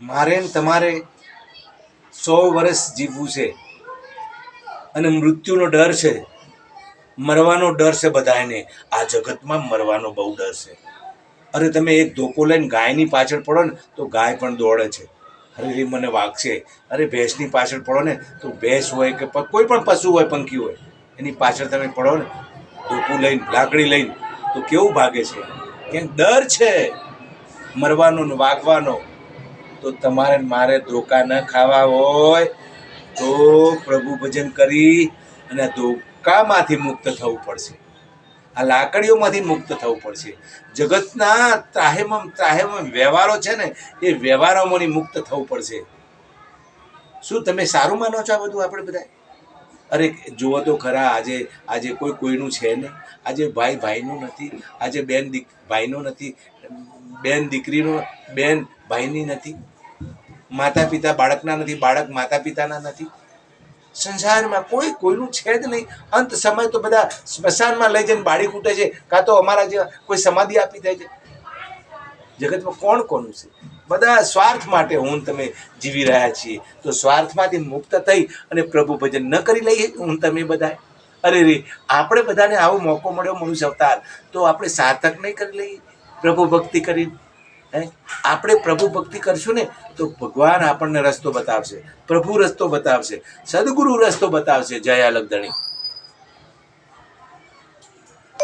મારે ને તમારે 100 વર્ષ જીવવું છે અને મૃત્યુનો ડર છે, મરવાનો ડર છે બધાને. આ જગતમાં મરવાનો બહુ ડર છે. અરે તમે એક ધોકો લઈને ગાયની પાછળ પડો ને તો ગાય પણ દોડે છે, અરે એ મને વાગશે. અરે ભેંસની પાછળ પડો ને તો ભેંસ હોય કે કોઈ પણ પશુ હોય, પંખી હોય, એની પાછળ તમે પડો ને ધોકું લઈને, લાકડી લઈને, તો કેવું ભાગે છે? કેમ ડર છે મરવાનો ને વાગવાનો. તો તમારે મારે ધોકા ન ખાવા હોય તો પ્રભુ ભજન કરી અને ધોકામાંથી મુક્ત થવું પડશે. આ લાકડીઓમાંથી મુક્ત થવું પડશે. જગતના ત્રાહેમાં વ્યવહારો છે ને, એ વ્યવહારોમાંથી મુક્ત થવું પડશે. શું તમે સારું માનો છો આ બધું? આપણે બધા અરે જુઓ તો ખરા, આજે કોઈનું છે નહીં. આજે ભાઈ ભાઈનું નથી, આજે બેન ભાઈનું નથી, બેન દીકરીનું, બેન ભાઈની નથી, માતા પિતા બાળકના નથી, બાળક માતા પિતાના નથી. સંસારમાં કોઈનું છે જ નહીં. અંત સમય તો બધા સ્મશાનમાં લઈ જઈને બાળી કૂટે છે, કાં તો અમારા જેવા કોઈ સમાધિ આપી દે છે. જગતમાં કોણ કોનું છે? બધા સ્વાર્થ માટે હું તમે જીવી રહ્યા છીએ. તો સ્વાર્થમાંથી મુક્ત થઈ અને પ્રભુ ભજન ન કરી લઈએ હું તમે બધા? અરે રે, આપણે બધાને આવો મોકો મળ્યો મનુષ્ય અવતાર, તો આપણે સાર્થક નહીં કરી લઈએ પ્રભુ ભક્તિ કરી? આપણે પ્રભુ ભક્તિ કરશું ને તો ભગવાન આપણને રસ્તો બતાવશે, પ્રભુ રસ્તો બતાવશે, સદગુરુ રસ્તો બતાવશે. જય અલગ ધણી.